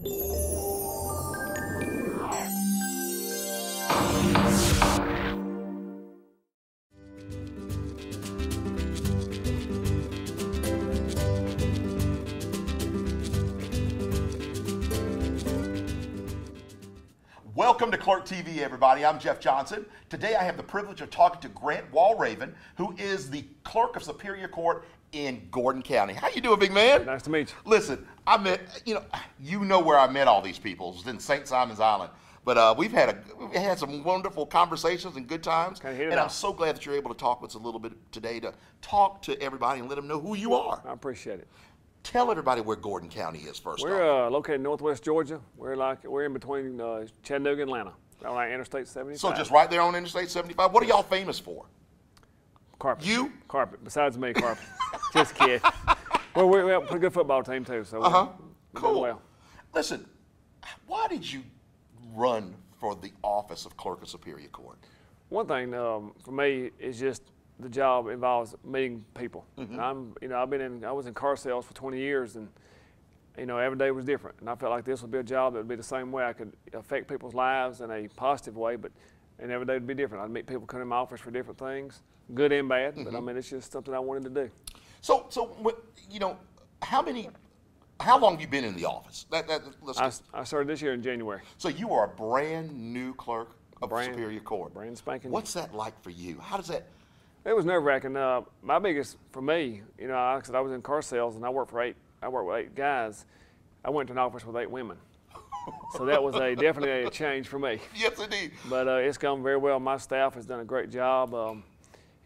Welcome to Clerk TV, everybody. I'm Jeff Johnson. Today I have the privilege of talking to Grant Walraven, who is the Clerk of Superior Court in Gordon County. How you doing, big man? Nice to meet you. Listen, I met, you know where I met all these people. It was in St. Simon's Island. But we've had some wonderful conversations and good times. And I'm so glad that you're able to talk with us a little bit today to talk to everybody and let them know who you are. I appreciate it. Tell everybody where Gordon County is first. We're located in northwest Georgia. We're in between Chattanooga and Atlanta, on Interstate 75. So just right there on Interstate 75. What are y'all famous for? Carpet. You? Carpet. Besides me, carpet. Just kidding. Well, we have a pretty good football team too. So cool. Well. Listen, why did you run for the office of Clerk of Superior Court? One thing for me is just the job involves meeting people. And I was in car sales for 20 years, and every day was different. And I felt like this would be a job that would be the same way. I could affect people's lives in a positive way, and every day would be different. I'd meet people come in my office for different things, good and bad. But I mean, it's just something I wanted to do. So how long have you been in the office? I started this year in January. So you are a brand new clerk of Superior Court. Brand spanking. What's that like for you? How does that? It was nerve-wracking. My biggest, for me, like I said, I was in car sales, and I worked with 8 guys. I went to an office with 8 women. So that was definitely a change for me. Yes, indeed. But it's gone very well. My staff has done a great job.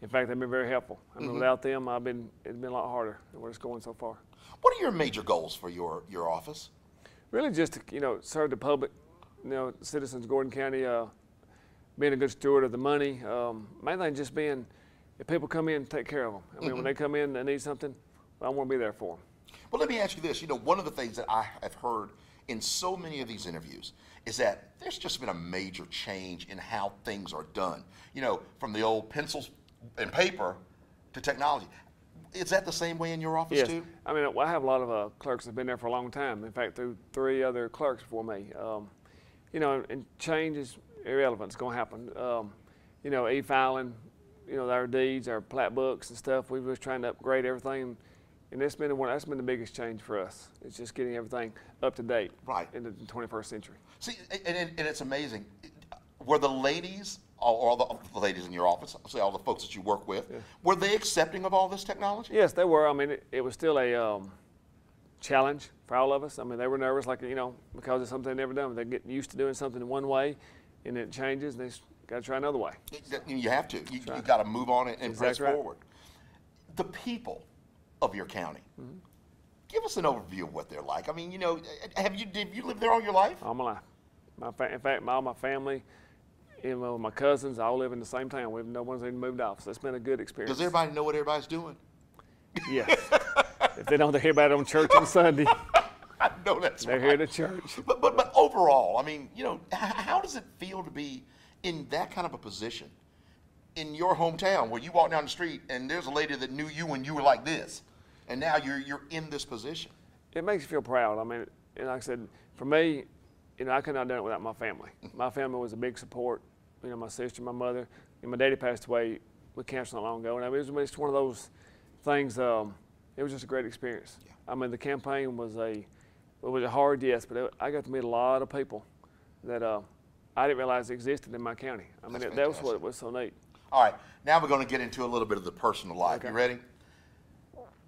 In fact, they've been very helpful. I mean, without them, it's been a lot harder than where it's going so far. What are your major goals for your office? Really just to, serve the public, citizens of Gordon County, being a good steward of the money. Main thing just being, if people come in, take care of them. I mean, when they come in and need something, I want to be there for them. Well, let me ask you this. One of the things that I have heard in so many of these interviews is that there's just been a major change in how things are done. From the old pencils and paper to technology. Is that the same way in your office too? I mean, I have a lot of clerks that have been there for a long time. In fact, through 3 other clerks before me. And change is irrelevant. It's going to happen. E-filing, our deeds, our plat books and stuff. We were trying to upgrade everything, and that's been the biggest change for us. It's just getting everything up to date, in the 21st century. See, and it's amazing. Were the ladies, or all the ladies in your office, I'll say all the folks that you work with, were they accepting of all this technology? Yes, they were. I mean, it was still a challenge for all of us. I mean, they were nervous, because it's something they've never done. They get used to doing something in one way, and it changes, and they got to try another way. You have to. You got to move on it and press forward. The people of your county, give us an overview of what they're like. I mean, have you lived there all your life? All my life. In fact, all my family, my cousins, all live in the same town. No one's even moved off, so it's been a good experience. Does everybody know what everybody's doing? Yes. If they don't, they hear about it on church on Sunday. I know that's They're here to church. But overall, I mean, how does it feel to be in that kind of a position in your hometown where you walk down the street and there's a lady that knew you when you were like this, and now you're in this position? It makes you feel proud. I mean, and like I said, for me, I could not have done it without my family. My family was a big support. My sister, my mother, and my daddy passed away with cancer not long ago. And I mean, it was just one of those things. It was just a great experience. Yeah. I mean, the campaign was a hard, yes, but I got to meet a lot of people that I didn't realize existed in my county. I mean, that was what was so neat. All right, now we're going to get into a little bit of the personal life. Okay. You ready?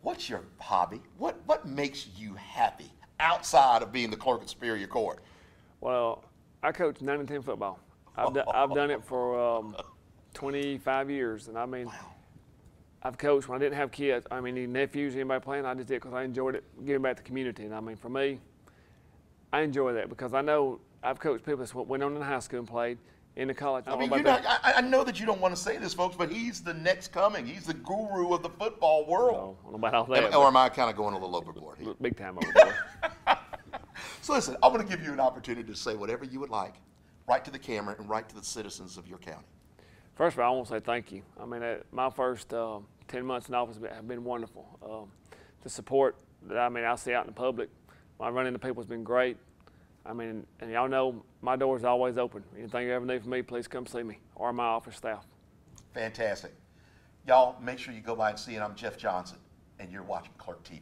What's your hobby? What makes you happy outside of being the clerk of Superior Court? Well, I coach 9-10 football. I've done it for 25 years, and I mean, I've coached when I didn't have kids. I mean, any nephews, anybody playing, I just did it because I enjoyed it, giving back to the community. And I mean, for me, I enjoy that because I know I've coached people that went on in high school and played in the college. I know that you don't want to say this, folks, but he's the next coming. He's the guru of the football world. No, I don't know about all that. Or am I kind of going a little overboard here? Big time overboard. So listen, I'm going to give you an opportunity to say whatever you would like, right to the camera and right to the citizens of your county. First of all, I want to say thank you. I mean, my first 10 months in office have been wonderful. The support that I see out in the public, when I run into people, has been great. I mean, and y'all know my door is always open. Anything you ever need from me, please come see me or my office staff. Fantastic. Y'all, make sure you go by and see it. I'm Jeff Johnson, and you're watching Clerk TV.